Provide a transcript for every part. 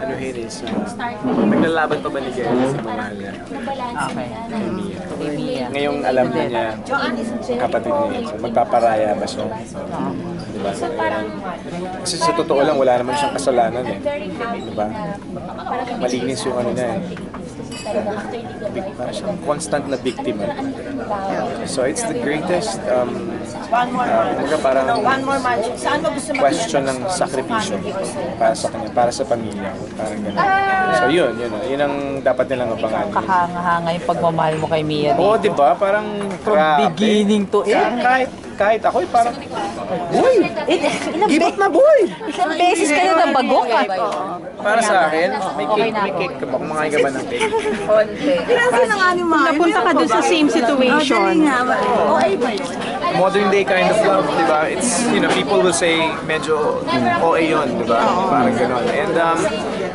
anuhin is, naglalaban pa ba ni Gary sa mahal niya? Okay. Kay Mia. Ngayong alam na niya, kapatid niya. So, magpaparaya ba siya? Diba? Kasi sa totoo lang, wala naman siyang kasalanan eh. Diba? Malinis yung ano niya eh. Parang siyang constant na biktima. So it's the greatest parang question ng sakripisyo para sa kanya, para sa pamilya, parang gano'n. So yun ang dapat nilang abangan. Kahanga-hanga yung pagmamahal mo kay Mia. Oo, di ba? Parang from beginning to end. Kahit ako parang, boy! Give up na, boy! Isang beses ka na nabagok at. Para sa akin, may cake ka ba? Kumakain ka ba ng cake? Kasi na nga ni Maya. Napunta ka dun sa same situation. Modern day kind of love, di ba? It's, people will say, medyo OA yun, di ba? Parang gano'n. And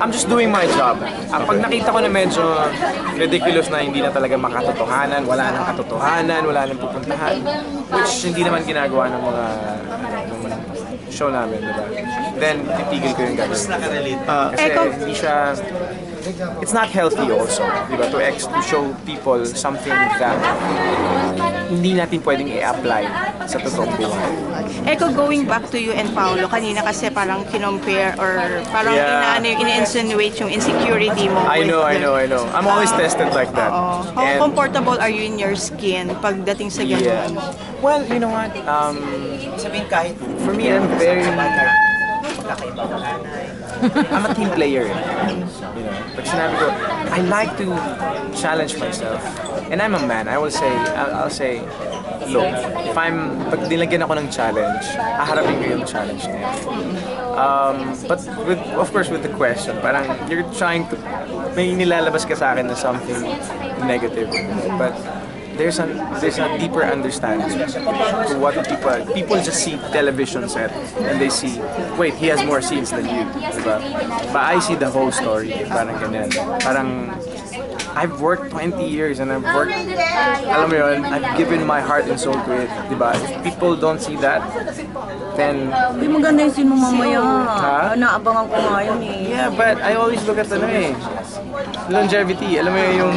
I'm just doing my job. Pag nakita ko na medyo ridiculous na hindi na talaga makatotohanan, wala nang katotohanan, wala nang pupuntahan, which hindi naman ginagawa ng mga show namin, di ba? Then, titigil ko yung gagawin. Kasi hindi siya, it's not healthy also, di ba? To show people something that hindi natin pwedeng i-apply sa totoong buhay. Echo, going back to you and Paolo, kanina kasi parang kinompare or parang ini-insinuate yung insecurity mo. I know. I'm always tested like that. How comfortable are you in your skin pagdating sa ganun? Yeah. Well, you know what? For me, I'm very... I'm a team player. Pag sinabi ko, I like to challenge myself. And I'm a man. I'll say, look, pag nilagyan ako ng challenge, haharapin ko yung challenge na yun. But of course with the question, parang you're trying to, may nilalabas ka sa akin na something negative. But there's a deeper understanding to what people just see television set and they see, wait, he has more scenes than you, diba? But I see the whole story, parang ganyan. Parang I've worked 20 years and I've worked, alam mo yun, I've given my heart and soul to it, diba? If people don't see that, then... Hindi maganda yung scene mo mamaya. Naabangan ko nga yun eh. Yeah, but I always look at longevity, alam mo yung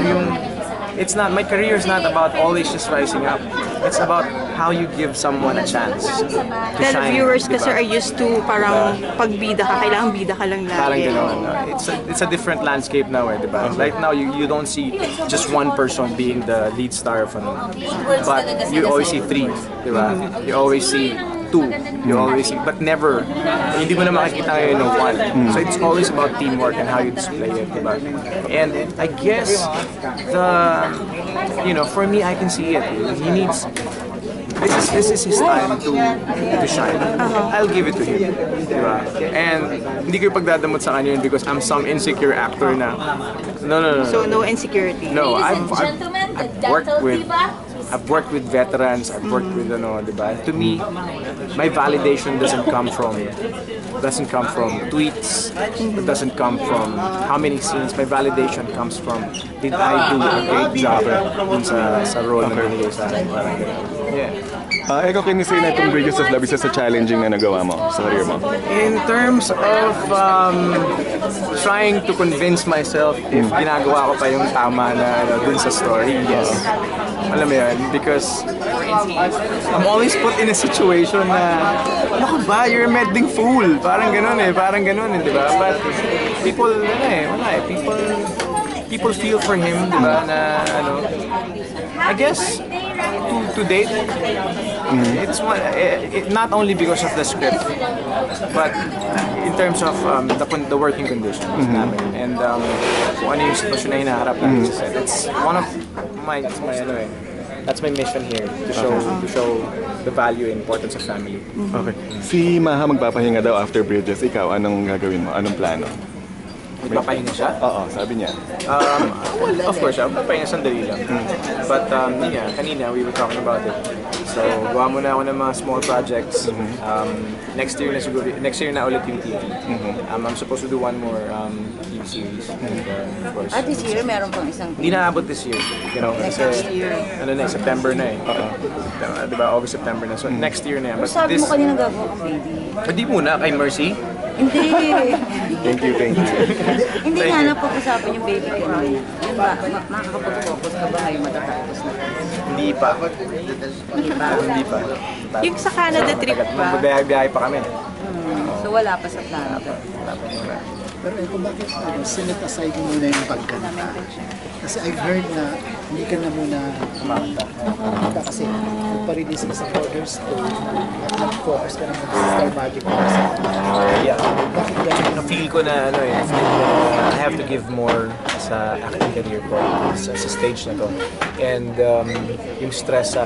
it's not, my career is not about always just rising up. It's about how you give someone a chance to shine. Viewers kasi are used to parang pag bida ka, kailangan bida ka lang lagi. Parang gano'n. It's a different landscape now, diba? Right now, you don't see just one person being the lead star of ano. But you always see three, diba? You always see two, you always see, but never, hindi mo na makikita ngayon ng one. So it's always about teamwork and how you display it, diba? And I guess, for me, I can see it. He needs, this is his time to shine. I'll give it to him, diba? And hindi ko ipagdadamot sa kanya yun because I'm some insecure actor na. No. So no insecurity? No, I've worked with veterans, I've worked with diba? To me, my validation doesn't come from tweets, it doesn't come from how many scenes. My validation comes from, did I do a great job sa role na binigay sa akin? Yeah. Ikaw, can you say na itong Bridges of Love isa sa challenging na nagawa mo sa career mo? In terms of trying to convince myself if ginagawa ko pa yung tama na dun sa story, yes. Alam mo yan, because I'm always put in a situation na, naku ba, you're a meddling fool. Parang ganun di ba? But people, people feel for him, di ba, na I guess, to date, it's not only because of the script, but in terms of the working conditions namin and kung ano yung sitwasyon na hinaharap namin sa set. It's one of that's my mission here, to show the value and importance of family. Okay. Si Maha magpapahinga daw after Bridges. Ikaw, anong gagawin mo? Anong plano? Magpapahinga siya? Oo, sabi niya. Well, of course, magpapahinga sandali lang. But kanina we were talking about it. So, gawa muna ako ng mga small projects. Next year na ulit yung TV. I'm supposed to do one more TV series. And, of course. This year, meron pang isang Hindi naabot this year. Next year. September na eh. Diba, August, September na. So, next year na yan. Sabi mo kanina gagawa kang baby. Hindi muna, kay Mercy. Hindi. Thank you, thank you. Hindi nga na pag-usapan yung baby ko. Yun ba, makakapag-focus ka ba ngayon matatapos na? Hindi pa. Hindi pa. Yung sa Canada trip ba? Magbibiyahe pa kami. So wala pa sa plano. Pero ito bakit sinet aside mo muna yung pagkanta? Kasi I've heard na hindi ka na muna kumanta kasi nagpa-release ka sa Border's Tour at nag-focus ka naman sa Star Magic sa Yeah. bakit ganun? Na-feel ko na I have to give more sa acting career ko sa stage na to. And yung stress sa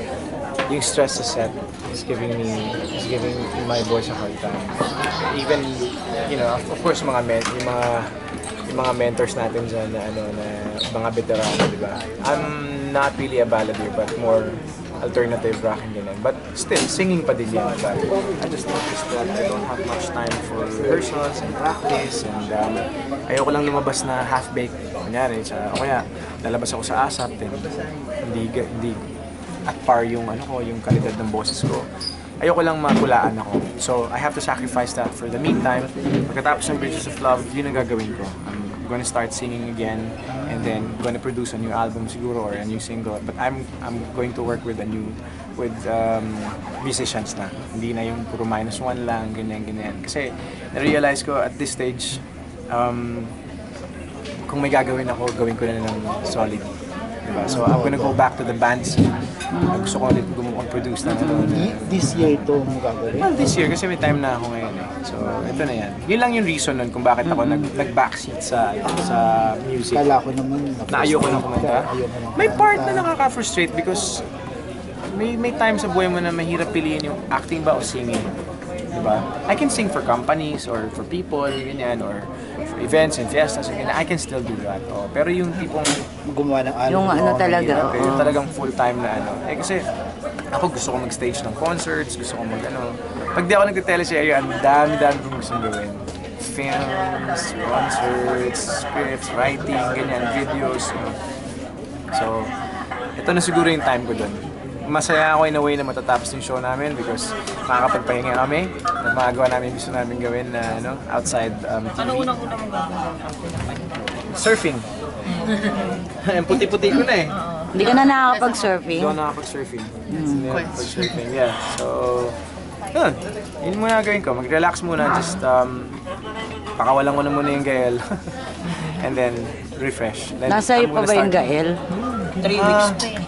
set is giving my voice a hard time. Even, you know, of course, yung mga mentors natin dyan na mga veterano, di ba? I'm not really a balladeer, but more alternative rock and ganyan. But still, singing pa din yan. But I just noticed that I don't have much time for rehearsals and practice. And ayoko lang lumabas na half-baked. Kunyari, o kaya lalabas ako sa ASAP, then hindi at par yung yung kalidad ng boses ko. Ayoko lang makulaan ako. So I have to sacrifice that for the meantime. Pagkatapos ng Bridges of Love, yun ang gagawin ko. I'm gonna start singing again and then gonna produce a new album siguro or a new single. But I'm going to work with musicians na. Hindi na yung puro -1 lang, ganyan. Kasi na-realize ko at this stage, kung may gagawin ako, gawin ko na ng solid. Diba? So I'm gonna go back to the band scene. Gusto ko ulit mag-produce na This year ito mo gagawin? Well, this year kasi may time na ako ngayon eh. So ito na yan. Yun lang yung reason nun kung bakit ako nag-backseat sa music. Kala ko naman Na ayoko na kumanta. May part na nakaka-frustrate because may time sa buhay mo na mahirap piliin yung acting ba o singing. Diba? I can sing for companies or for people, ganyan, or for events and fiestas, ganyan. I can still do that. Oh. Pero yung tipong gumawa ng album. Yung talaga. yung talagang full-time na Eh kasi ako gusto ko mag-stage ng concerts, gusto ko Pag di ako nag-teleserye, ang dami-dami kong gusto gawin. Films, concerts, scripts, writing, ganyan, videos. So, ito na siguro yung time ko dun. Masaya ako in a way na matatapos yung show namin because makakapagpahinga kami na magagawa namin yung gusto namin gawin na outside TV. Ano unang-unang surfing. Ang puti-puti ko na eh. Hindi ka na nakakapag-surfing? Hindi ako nakakapag-surfing. Surfing, yeah. So, yun muna gawin ko. Mag-relax muna. Just pakawalan ko na muna yung Gael. And then, refresh. Then, Nasa iyo pa ba yung Gael? 3 weeks pa eh.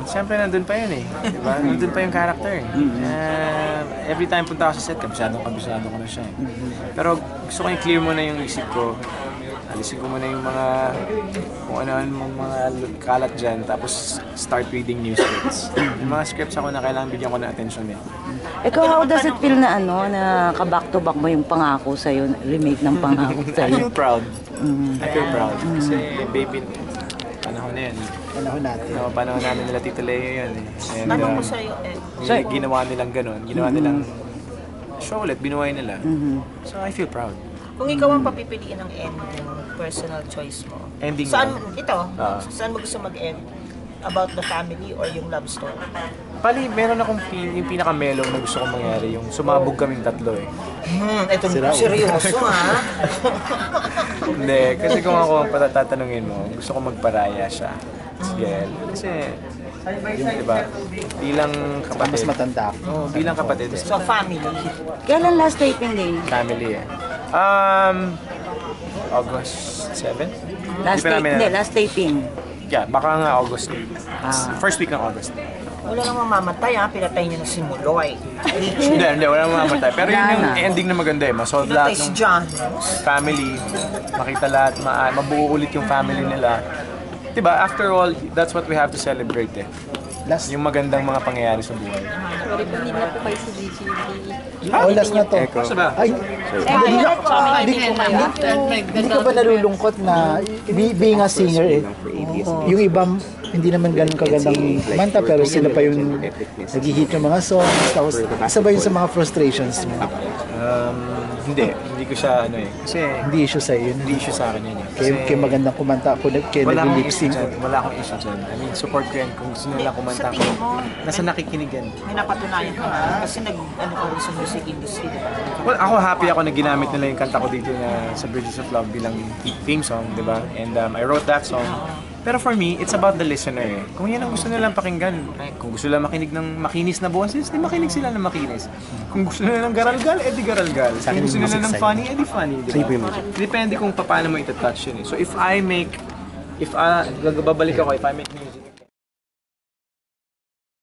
Siyempre nandun pa yun eh. Diba? Nandun pa yung character eh. Every time punta ako sa set, kabisado ko na siya eh. Pero gusto ko yung clear muna yung isip ko. Alisin ko muna yung kung ano mga kalat dyan, tapos start reading new scripts. Yung mga scripts ako na kailangan bigyan ko ng attention eh. Ikaw, how does it feel na na ka-back-to-back mo yung pangako sa'yo, remake ng pangako I sa'yo? feel proud. I feel proud. Kasi baby, panahon na yan. Panahon natin. Panahon namin nila Tita Lea yun eh. And, Tanong ko sa'yo ginawa nilang ganun. Ginawa nilang show ulit, binuhay nila. So I feel proud. Kung ikaw ang papipiliin ng ending, personal choice mo. Ending Saan mo? Saan mo gusto mag-end? About the family or yung love story? Pali, meron akong yung pinaka-mellow na gusto kong mangyari, yung sumabog kaming tatlo eh. Ito seryoso ha? Hindi, kasi kung ako patatanungin mo, gusto ko magparaya siya. Si Gael. Kasi, yung diba, bilang kapatid. Mas matanda ako. Bilang kapatid. So family. Kailan last taping day? Family eh. August 7? Last taping. Yeah, baka nga August. First week ng August. Wala nang mamamatay ha, pinatay niya na si Muloy. Hindi, wala mamamatay. Pero yun yung ending na maganda eh. Masolve Pinatay lahat si ng John. family. Makita lahat, mabuo ulit yung family nila. Diba, after all, that's what we have to celebrate eh. Yung magandang mga pangyayari sa buhay. Sorry po, hindi na po kayo sa GGB. Last na to. Eko. Ay, hindi ka ba nalulungkot na being a singer eh? Yung ibang hindi naman ganun kagandang manta pero sila pa yung nag-hit yung mga songs tapos isa ba yun sa mga frustrations mo? Hindi ko siya ano eh. Kasi Hindi issue sa'yo yun. hindi issue sa akin yun eh. Kaya magandang kumanta ako, kaya wala akong nag-lip issue sync. dyan. Wala akong issue dyan. I mean, support ko yan. Kung gusto nila kumanta Sa ko. tingin mo, Nasa nakikinig yan. may napatunayan ka na. Kasi ano ka rin sa music industry, di ba? Well, ako happy ako na ginamit nila yung kanta ko dito na sa Bridges of Love bilang theme song, di ba? And I wrote that song. Pero for me, it's about the listener eh. Kung yan ang gusto nilang pakinggan, kung gusto nila makinig ng makinis na boses, di makinig sila ng makinis. Kung gusto nila ng garalgal, edi garalgal. Kung gusto nila ng funny, edi funny, di ba? Depende kung paano mo ita-touch yun eh. So if I make, babalik ako, if I make music